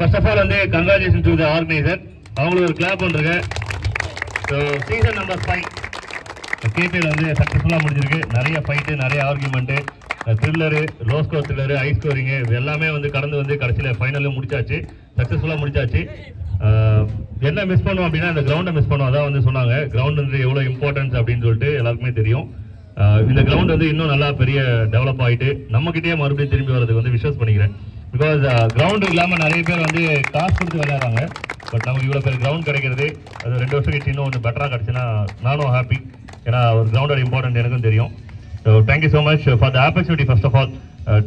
First of all, congratulations to the organizer. அவங்களுக்கு ஒரு clap பண்ணுங்க. ஸோ சீசன் நம்பர் 5 கேபிஎல் சக்ஸஸ்ஃபுல்லாக முடிஞ்சிருக்கு. நிறைய ஃபைட்டு, நிறைய argument, thriller, low score thriller, high scoring இது எல்லாமே கடந்து கடைசியில் ஃபைனலில் முடிச்சாச்சு, சக்ஸஸ்ஃபுல்லாக முடிச்சாச்சு. என்ன மிஸ் பண்ணுவோம் அப்படின்னா இந்த கிரவுண்டை மிஸ் பண்ணுவோம். அதான் சொன்னாங்க கிரவுண்ட் எவ்வளோ இம்பார்ட்டன்ஸ் அப்படின்னு சொல்லிட்டு எல்லாருக்குமே தெரியும். இந்த கிரவுண்ட் இன்னும் நல்லா பெரிய டெவலப் ஆகிட்டு நம்மகிட்டயே மறுபடியும் திரும்பி வரதுக்கு விஷஸ் பண்ணிக்கிறேன். பிகாஸ் கிரவுண்ட் இல்லாமல் நிறைய பேர் காசு கொடுத்து விளையாடுறாங்க. பட் நமக்கு இவ்வளோ பேர் கிரவுண்ட் கிடைக்கிறது அது 2 வருஷம் கழிச்சு இன்னும் பெட்டராக கிடச்சுன்னா நானும் ஹாப்பி. ஏன்னா ஒரு கிரவுண்டோட இம்பார்ட்டன்ட் எனக்கும் தெரியும். So thank you so much for the opportunity. First of all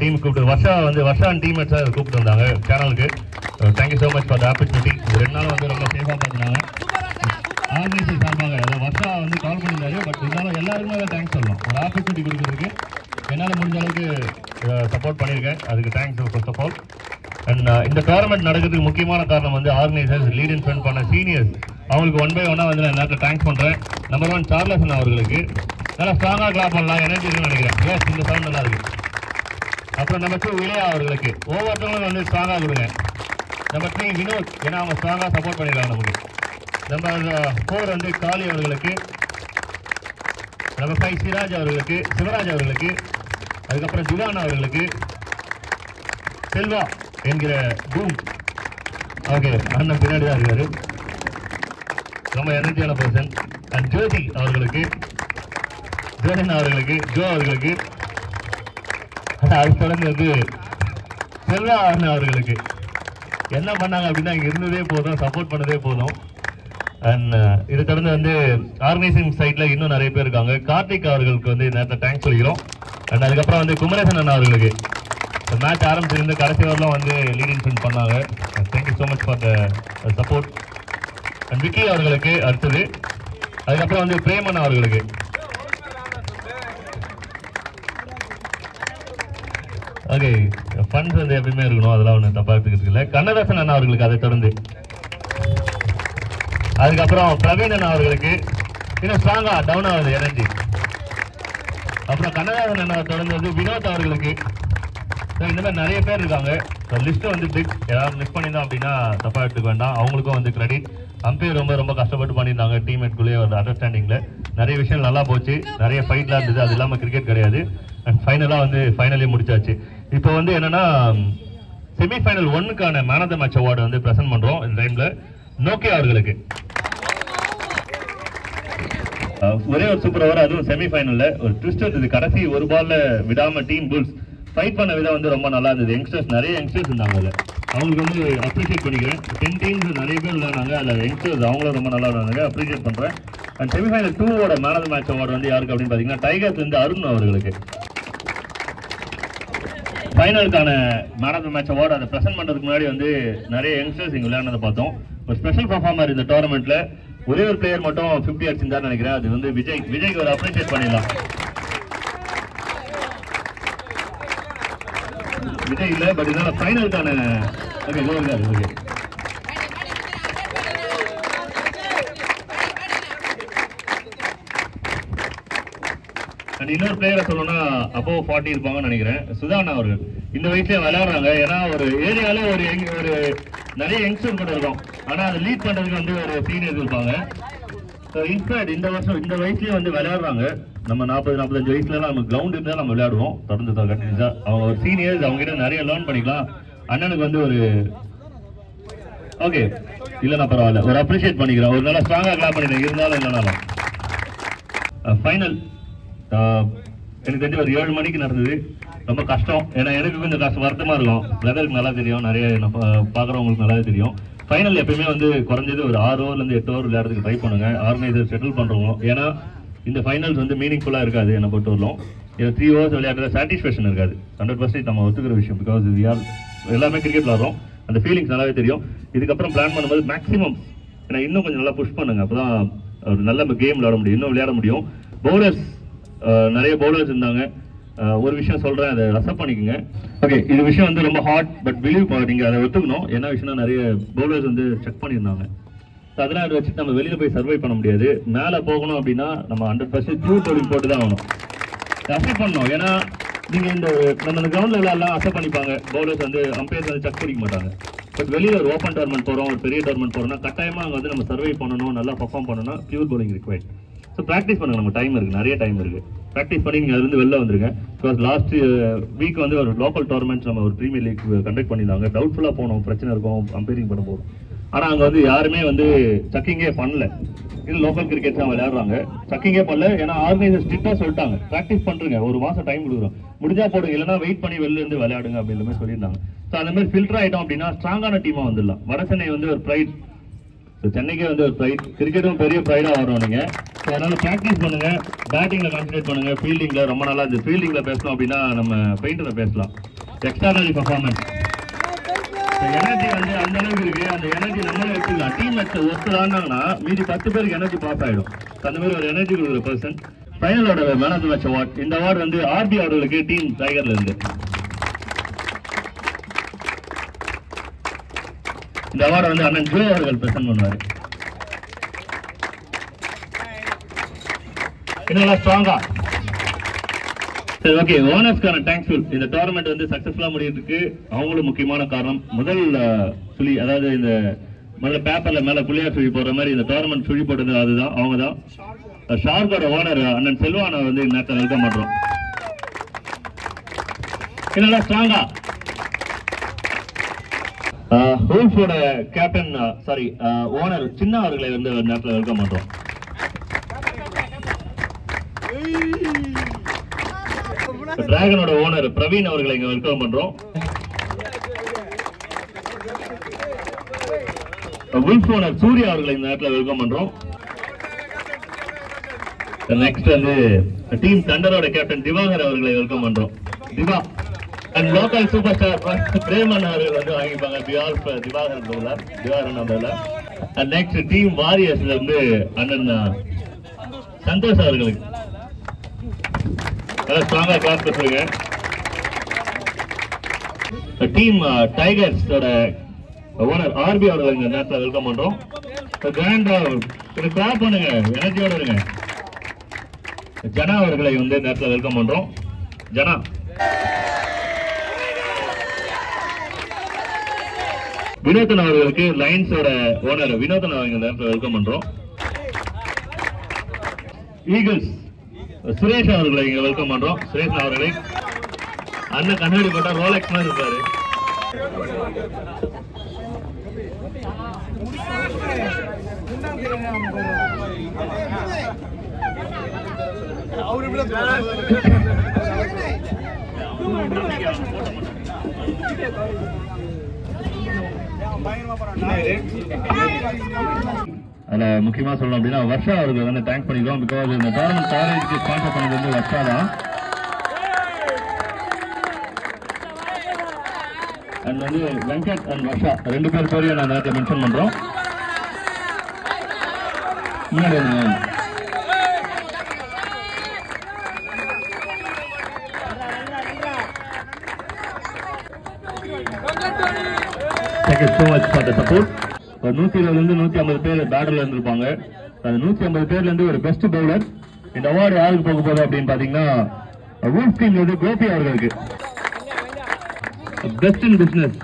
team கூப்பிட்டு வருஷா அண்ட் டீம்மேட்ஸாக கூப்பிட்டு வந்தாங்க சேனலுக்கு. Thank you so much for the opportunity. இந்த 2 நாளும் ரொம்ப சேஃபாக பார்த்துனாங்க. ஆர்கனைசர் சார்பாக வருஷா கால் பண்ணியிருந்தாரு. பட் இருந்தாலும் எல்லாருக்குமே தான் தேங்க்ஸ் சொல்லணும். ஒரு ஆப்பர்ச்சுனிட்டி கொடுக்குறதுக்கு என்னால் முடிஞ்ச அளவுக்கு சப்போர்ட் பண்ணியிருக்கேன். அதுக்கு thanks first of all. And இந்த டோர்னமெண்ட் நடக்கிறதுக்கு முக்கியமான காரணம் ஆர்கனைசர்ஸ், லீட் அண்ட் ஸ்பெண்ட் பண்ண சீனியர்ஸ், அவங்களுக்கு 1 by 1 நான் நேரத்தில் தேங்க்ஸ் பண்ணுறேன். நம்பர் 1 சார்லசன் அவர்களுக்கு நல்லா ஸ்ட்ராங்காக கிளாப் பண்ணலாம், எனர்ஜி இருக்குன்னு நினைக்கிறேன். எஸ், இந்த சவுண்ட் நல்லா இருக்கு. அப்புறம் நம்பர் 2 விளையா அவர்களுக்கு ஒவ்வொருத்தவங்களும் ஸ்ட்ராங்காக கொடுங்க. நம்பர் 3 வினோத், ஏன்னா அவங்க ஸ்ட்ராங்காக சப்போர்ட் பண்ணிடுறாங்க நமக்கு. நம்பர் 4 காளி அவர்களுக்கு. நம்பர் 5 சிராஜ் அவர்களுக்கு, சிவராஜ் அவர்களுக்கு. அதுக்கப்புறம் திவான் அவர்களுக்கு, செல்வா என்கிற டூம், ஓகே அண்ணன் பின்னாடி தான் இருக்காரு, ரொம்ப எனர்ஜியான பர்சன். அண்ட் ஜோதி அவர்களுக்கு, ஜோதன் அவர்களுக்கு, ஜோ அவர்களுக்கு. அது தொடர்ந்து செல்வா அண்ணன் அவர்களுக்கு என்ன பண்ணாங்க அப்படின்னா இங்கே இருந்ததே போதும், சப்போர்ட் பண்ணதே போதும். அண்ட் இதை தொடர்ந்து ஆர்கனைசிங் சைட்ல இன்னும் நிறைய பேர் இருக்காங்க. கார்த்திக் அவர்களுக்கு நேரத்தை தேங்க்ஸ் சொல்லிக்கிறோம். அண்ட் அதுக்கப்புறம் குமரேசன் அண்ணா அவர்களுக்கு மேட்ச் ஆரம்பிச்சிருந்து கடைசி வரலாம் லீடிங் ஸ்பெண்ட் பண்ணாங்க. Thank you so much for the support. And Vicky அவர்களுக்கு அடுத்தது. அதுக்கப்புறம் பிரேமன் அவர்களுக்கு. ஓகே, ஃபண்ட்ஸ் எப்பயுமே இருக்கணும், அதெல்லாம் ஒன்று தப்பா எடுத்துக்கிறது இல்லை. கண்ணதாசன் அண்ணா அவர்களுக்கு அதை தொடர்ந்து. அதுக்கப்புறம் பிரவீன் அண்ணா அவர்களுக்கு இன்னும் ஸ்ட்ராங்கா டவுன் ஆகுது எனர்ஜி. அப்புறம் கண்ணதாசன் அண்ணா தொடர்ந்து வினோத் அவர்களுக்கு. இந்த மாதிரி நிறைய பேர் இருக்காங்க. லிஸ்ட் பிக், ஏதாவது மிஸ் பண்ணியிருந்தோம் அப்படின்னா தப்பா எடுத்துக்க வேண்டாம். அவங்களுக்கும் கிரெடிட். அம்பையர் ரொம்ப கஷ்டப்பட்டு பண்ணியிருந்தாங்க. டீம்மேட்குள்ளேயே ஒரு அண்டர்ஸ்டாண்டிங்ல நிறைய விஷயம் நல்லா போச்சு. நிறைய ஃபைட்லாம் இருந்தது. அது இல்லாமல் கிரிக்கெட் கிடையாது. அண்ட் ஃபைனலே முடிச்சாச்சு. இப்போ என்னன்னா செமிஃபைனல் 1க்கான man of the match award present பண்றோம் இந்த டைம்ல. நோக்கியா அவர்களுக்கு ஒரே ஒரு சூப்பர் ஓவர், அதுவும் செமிஃபைனல்ல ஒரு ட்விஸ்ட் இருந்தது. கடைசி ஒரு பால்ல விடாம டீம் புல்ஸ் ஃபைட் பண்ண விதம் ரொம்ப நல்லா இருந்தது. யங்ஸ்டர்ஸ், நிறைய யங்ஸ்டர்ஸ் இருந்தாங்க. அதில் அவங்களுக்கு அப்ரிஷியேட் பண்ணிக்கிறேன். 10 டீம்ஸ் நிறைய பேர் விளையாடுனாங்க. அதில் யங்ஸ்டர்ஸ் அவங்களும் ரொம்ப நல்லா விளையாடுனாங்க. அப்ரிஷியேட் பண்ணுறேன். அண்ட் செமிஃபைனல் 2ஓட man of the match award யாருக்கு அப்படின்னு பார்த்தீங்கன்னா டைகர்ஸ் அருண் அவர்களுக்கு. ஃபைனலுக்கான man of the match award அதை ப்ரெசென்ட் பண்ணுறதுக்கு முன்னாடி நிறைய யங்ஸ்டர்ஸ் இங்கே விளையாடுறதை பார்த்தோம். ஒரு ஸ்பெஷல் பர்ஃபார்மர் இந்த டோர்னமெண்ட்ல ஒரே ஒரு பிளேயர் மட்டும் 50 அடிச்சிருந்தான்னு நினைக்கிறேன். அது விஜய். விஜய்க்கு ஒரு அப்ரிஷியேட் பண்ணிடலாம். விஜய் இல்லை, பட் இதனால ஃபைனலுக்கான ஓகே ஓகே. அண்ட் இன்னொரு பிளேயரை சொல்லணும்னா above 40 இருப்பாங்கன்னு நினைக்கிறேன். சுதானா அவர்கள் இந்த வயசுல விளையாடுறாங்க. ஏன்னா ஒரு ஏரியால ஒரு நிறைய யங்ஸ்டர் கூட இருக்கும். ஆனா அதை லீட் பண்றதுக்கு ஒரு சீனியர்ஸ் இருப்பாங்க. இன்ஃபேக்ட் இந்த வருஷம் இந்த வயசுலயே விளையாடுறாங்க. நம்ம 40-45 வயசுல நம்ம கிரவுண்ட் இருந்தா நம்ம விளையாடுவோம் தொடர்ந்து கண்டினியூஸா. அவங்க ஒரு சீனியர்ஸ், அவங்க கிட்ட நிறைய லேர்ன் பண்ணிக்கலாம். அண்ணனுக்கு ஒரு ஓகே இல்லைன்னா பரவாயில்ல, ஒரு அப்ரிஷியேட் பண்ணிக்கிறேன். ஒரு நல்லா ஸ்ட்ராங்கா கிளாப் பண்ணிக்கிறேன். இருந்தாலும் இல்லைனாலும் ஃபைனல் எனக்கு தெரிஞ்சு ஒரு 7 மணிக்கு நடந்தது. ரொம்ப கஷ்டம். ஏன்னா எனக்கு கொஞ்சம் வருத்தமா இருக்கும். பிரதருக்கு நல்லா தெரியும், நிறைய பாக்குறவங்களுக்கு நல்லாவே தெரியும். ஃபைனல் எப்பயுமே குறைஞ்சது ஒரு 6 ஓவர்லேருந்து 8 ஓவர் விளையாடுறதுக்கு ட்ரை பண்ணுங்க. ஆர்கனைசர் செட்டில் பண்றவங்க. ஏன்னா இந்த ஃபைனல்ஸ் மீனிங்ஃபுல்லா இருக்காது. என்ன பொறுத்தவரைக்கும் 3 ஓவர்ஸ் விளையாடுற சாட்டிஸ்ஃபேக்ஷன் இருக்காது. 100% நம்ம ஒத்துக்கிற விஷயம். பிகாஸ் இது எல்லாமே கிரிக்கெட் விளையாடுறோம். அந்த ஃபீலிங்ஸ் நல்லாவே தெரியும். இதுக்கப்புறம் பிளான் பண்ணும்போது மேக்ஸிமம் ஏன்னா இன்னும் கொஞ்சம் நல்லா புஷ் பண்ணுங்க. அப்பதான் ஒரு நல்ல கேம் விளையாட முடியும், இன்னும் விளையாட முடியும். பவுலர்ஸ் நிறைய பவுலர்ஸ் இருந்தாங்க. ஒரு விஷயம் சொல்றேன், அதை அக்செப்ட் பண்ணிக்கோங்க. ஓகே, இது விஷயம் ரொம்ப ஹாட், பட் பிலீவ் நீங்க அதை ஒத்துக்கணும். என்ன விஷயம்னா நிறைய பவுலர்ஸ் செக் பண்ணியிருந்தாங்க. அதெல்லாம் அதை வச்சுட்டு நம்ம வெளியில போய் சர்வை பண்ண முடியாது. மேலே போகணும் அப்படின்னா நம்ம 100% ட்ரூ டோலிங் போட்டு தான் ஆகணும். அக்செப்ட் பண்ணணும். ஏன்னா நீங்க நம்ம கிரவுண்ட்ல எல்லாம் அக்செப்ட் பண்ணிப்பாங்க. பவுலர்ஸ் அம்பையர்ஸ் செக் பண்ணிக்க மாட்டாங்க. பட் வெளியில் ஒரு ஓப்பன் டோர்னமெண்ட் போகிறோம், ஒரு பெரிய டோர்னமெண்ட் போகிறோம்னா கட்டாயமாக அங்கே வந்து நம்ம சர்வை பண்ணணும், நல்லா பர்ஃபார்ம் பண்ணணும், pure bowling required. So practice பண்ணுங்க, நமக்கு டைம் இருக்குது, நிறைய டைம் இருக்குது. ப்ராக்டிஸ் பண்ணி நீங்கள் அதுலேருந்து வெளில வந்துருங்க. பிகாஸ் லாஸ்ட் வீக் வந்து ஒரு லோக்கல் டோர்னமெண்ட்ஸ் நம்ம ஒரு ப்ரீமியர் லீக் கண்டக்ட் பண்ணியிருந்தாங்க. டவுட்ஃபுல்லாக போனோம், பிரச்சனை இருக்கும் கம்பேரிங் பண்ண போகிறோம். ஆனால் அங்கே வந்து யாருமே வந்து சக்கிங்கே பண்ணல. இது லோக்கல் கிரிக்கெட் தான் விளையாடுறாங்க, சக்கிங்கே பண்ணல. ஏன்னா ஆர்கனைசர் ஸ்ட்ரிக்டாக சொல்லிட்டாங்க, ப்ராக்டிஸ் பண்ணுறங்க, ஒரு மாதம் டைம் கொடுக்குறோம், முடிஞ்சா போடுங்க, இல்லைனா வெயிட் பண்ணி வெளில இருந்து விளையாடுங்க அப்படின்ற மாதிரி சொல்லியிருந்தாங்க. ஸோ அந்த மாதிரி ஃபில்டர் ஆகிட்டோம் அப்படின்னா ஸ்ட்ராங்கான டீமாக வந்துடலாம். வடசென்னை வந்து ஒரு ப்ரைட், ஸோ சென்னைக்கே வந்து ஒரு ப்ரைட், கிரிக்கெட்டும் பெரிய ப்ரைடாக வரும் நீங்கள். ஸோ அதனால் ப்ராக்டிஸ் பண்ணுங்கள், பேட்டிங்கில் கான்சன்ட்ரேட் பண்ணுங்கள். ஃபீல்டிங்கில் ரொம்ப நல்லா இருந்துச்சு. ஃபீல்டிங்கில் பேசணும் அப்படின்னா நம்ம பெயிண்டரில் பேசலாம். எக்ஸ்ட்ரானரி பர்ஃபார்மன்ஸ், எனர்ஜி வந்து அந்த அளவுக்கு இருக்கு. அந்த எனர்ஜி நம்மளே வச்சுக்கலாம். டீம் மேட்ச் ஒத்துலான்னாங்கன்னா மீதி 10 பேருக்கு எனர்ஜி பாஸ் ஆகிடும். அந்த மாதிரி ஒரு எனர்ஜி கொடுக்குற பர்சன். ஃபைனலோட man of the match award, இந்த அவார்டு வந்து ஆர்டி அவர்களுக்கு டீம் டைகர்ல இருந்து. இந்த அவார்டு வந்து அண்ணன் ஜோ அவர்கள் பிரசன்ட் பண்ணுவாரு. இன்னும் ஸ்ட்ராங்கா. சரி, ஓகே. ஓனர்ஸ்க்கான தேங்க்ஸ்ஃபுல். இந்த டோர்னமெண்ட் வந்து சக்சஸ்ஃபுல்லா முடியறதுக்கு அவங்களும் முக்கியமான காரணம். முதல் சுழி, அதாவது இந்த முதல்ல பேப்பர்ல மேல புள்ளியார் சுழி போடுற மாதிரி இந்த டோர்னமெண்ட் சுழி போட்டது அதுதான், அவங்க தான். ஷார்க்கோட ஓனர் அண்ணன் செல்வான வந்து நேரத்தை வெல்கம் பண்றோம். இன்னும் ஸ்ட்ராங்கா. ஹோல்ஸோட கேப்டன் சாரி ஓனர் சின்ன அவர்களை வந்து நேரத்தில் வெல்கம் பண்றோம். டிராகனோட ஓனர் பிரவீன் அவர்களை இங்க வெல்கம் பண்றோம். வுல்ஃப் ஓனர் சூர்யா அவர்களை இந்த நேரத்தில் வெல்கம் பண்றோம். நெக்ஸ்ட் வந்து டீம் தண்டரோட கேப்டன் திவாகர் அவர்களை வெல்கம் பண்றோம். Diva and local super star Preman அவர்கள் வந்து வாங்கிப்பாங்க. Diwakar Diwakaran. And next team வாரியர்ஸ்ல இருந்து அண்ணன் சந்தோஷ் அவர்களுக்கு ஸ்ட்ராங்கா கிளாஸ் கொடுத்துருங்க. டீம் டைகர்ஸோட ஓனர் ஆர்பி அவர்கள் இந்த நேரத்தில் வெல்கம் பண்றோம். கிராண்டா கிளாப் பண்ணுங்க, எனர்ஜியோட இருங்க. ஜனா அவர்களை வந்து நேரத்தில் வெல்கம் பண்றோம். ஜனா. வினோதன் அவர்களுக்கு லைன்ஸோட ஓனர் வினோதன் அவங்க நேரத்தில் வெல்கம் பண்றோம். ஈகிள்ஸ் சுரேஷ் அவர்களை இங்க வெல்கம் பண்றோம். சுரேஷ் அவர்களை அண்ணன் கண்ணாடி போட்டா ரோலெக்ஸ் மாதிரி இருப்பாரு. அதுல முக்கியமா சொல்லணும் அப்படின்னா வர்ஷா அவர்கள் வந்து தேங்க் பண்ணிக்கிறோம். பிகாஸ் இந்த டோர்னமெண்ட் கவரேஜ்க்கு ஸ்பான்சர் பண்ணது வந்து வர்ஷா தான். அண்ட் வந்து வெங்கட் அண்ட் வர்ஷா 2 பேர் பேரையும் நான் நேரத்தில் மென்ஷன் பண்றோம். Thank you so much for the support. 120 150 பேர் பேட்டர்ல இருந்திருப்பாங்க. அந்த 150 பேர்ல இருந்து ஒரு பெஸ்ட் பவுலர். இந்த அவார்டு யாருக்கு போக போகுது அப்படின்னு பாத்தீங்கன்னா வூல்ஃப் டீம்ல இருந்து கோபி அவர்களுக்கு. பெஸ்ட் இன் பிசினஸ்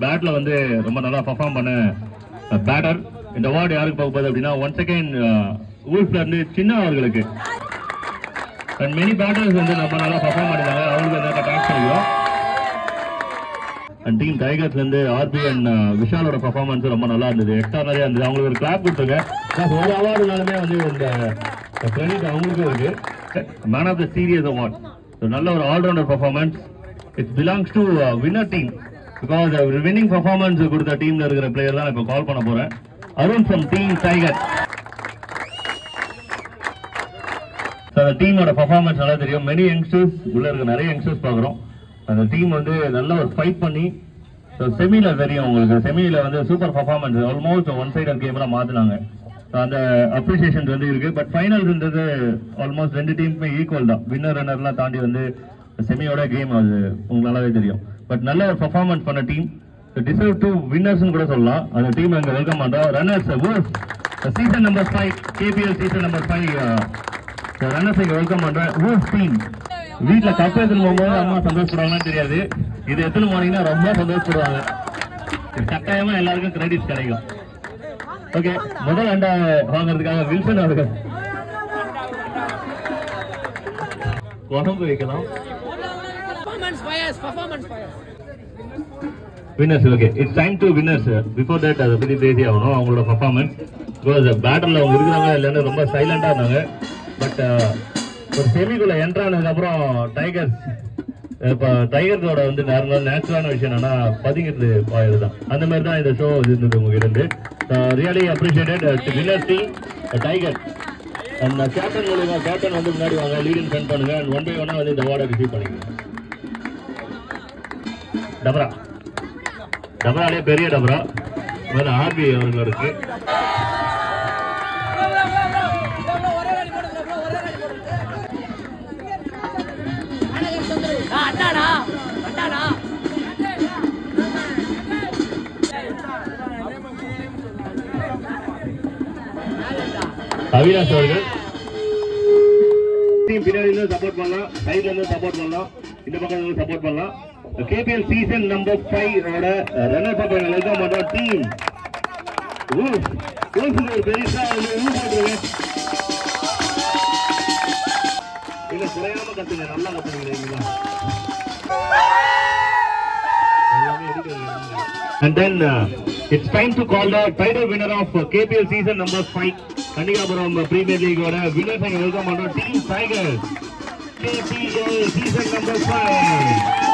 பேட்ல வந்து ரொம்ப நல்லா பெர்ஃபார்ம் பண்ண பேட்டர். இந்த அவார்டு யாருக்கு போக போகுது அப்படின்னா ஒன்ஸ் அகைன் வூல்ஃப்ல இருந்து சின்ன அவர்களுக்கு. அண்ட் மெனி பேட்டர்ஸ் வந்து நம்ம நல்லா பெர்ஃபார்ம் பண்ணிருக்காங்க, அவங்களுக்கு நிறைய தேங்க்ஸ் பண்ணிக்கிறோம். அண்ட் டீம் டைகர்ஸ்ல இருந்து ஆர்பி அண்ட் விஷாலோட பெர்ஃபார்மன்ஸ் ரொம்ப நல்லா இருந்தது, எக்ஸ்ட்ரானரியா இருந்தது. அவங்களுக்கு ஒரு கிளாப் கொடுத்துருங்க. ஒரு அவார்டுனாலுமே வந்து இந்த கிரெடிட் அவங்களுக்கும் இருக்கு. Man of the series award, நல்ல ஒரு allrounder performance. It belongs to winner team. Because winning performance கொடுத்த டீம்ல இருக்கிற பிளேயர் தான் இப்போ கால் பண்ண போறேன். Arun from team tiger. அந்த டீமோட பெர்ஃபார்மன்ஸ் நல்லா தெரியும். மெனி யங்ஸ்டர்ஸ் உள்ள இருக்க நிறைய யங்ஸ்டர்ஸ் பாக்குறோம். அந்த டீம் வந்து நல்ல ஒரு ஃபைட் பண்ணி செமியில தெரியும் உங்களுக்கு. செமியில வந்து super performance, almost one cider கேம்லாம் மாத்தினாங்க. அந்த அப்ரிசியேஷன் வந்து இருக்கு. பட் ஃபைனல்ன்றது ஆல்மோஸ்ட் 2 டீமுமே ஈக்குவல் தான். வின்னர் ரன்னர்லாம் தாண்டி வந்து செமியோட கேம் அது உங்களுக்கு நல்லாவே தெரியும். பட் நல்ல ஒரு பெர்ஃபார்மன்ஸ் பண்ண டீம், டிசர்வ் டு வின்னர்ஸ் கூட சொல்லலாம். அந்த டீம் அங்க வெல்கம் பண்றோம். Runners season number 5 KPL season number 5 runners இங்க வெல்கம் பண்றேன். வூல்ஃப் டீம் வீட்டுல கப் எடுத்துன்னு போகும்போது அம்மா சந்தோஷப்படுவாங்கன்னு தெரியாது, இது எடுத்துன்னு போனீங்கன்னா ரொம்ப சந்தோஷப்படுவாங்க. கட்டாயமா எல்லாருக்கும் கிரெடிட்ஸ் கிடைக்கும். ஓகே, முதல் அண்டா வாங்குறதுக்காக வில்சன் அவர்கள் குழம்பு வைக்கலாம். Winners, okay, it's time to winners. Before that அதை பத்தி பேசி ஆகணும். அவங்களோட பர்ஃபார்மன்ஸ் பேட்டர்ல அவங்க இருக்கிறாங்க இல்லைன்னு ரொம்ப சைலண்டா இருந்தாங்க. பட் ஒரு செமிக்குள்ள என்ட்ரானதுக்கு அப்புறம் டைகர்ஸோட வந்து நேச்சுரலான விஷயம் என்னன்னா பதிங்கிறது தான். அந்த மாதிரி தான் இந்த ஷோ இருந்தது உங்களுக்கு இருந்து. Really appreciated winner team tiger. And captain மூலியமா கேப்டன் வந்து முன்னாடி வாங்க, லீடிங் சென்ட் பண்ணுங்க. அண்ட் 1 by 1 வந்து இந்த அவார்டை ரிசீவ் பண்ணிக்கணும். டபராலே பெரிய டபரா ஆர்பி அவர்கள் இருக்கு. அவினாஷ் அவர்கள் பின்னாடி இருந்து சப்போர்ட் பண்ணலாம், சைட்ல இருந்து சப்போர்ட் பண்ணலாம், இந்த பக்கம் இருந்து சப்போர்ட் பண்ணலாம். KPL சீசன் நம்பர் 5 ஓட ரன்னர்ஸ் அப் வெல்கம் பண்ற டீம் பெருசா போட்டுருங்க. இல்ல குறையாம கத்துங்க, நல்லா கத்துங்க. And then it's time to call the title winner of KPL season number 5 Kandigapuram Premier League oda winners and welcome on team Tigers KPL season number 5.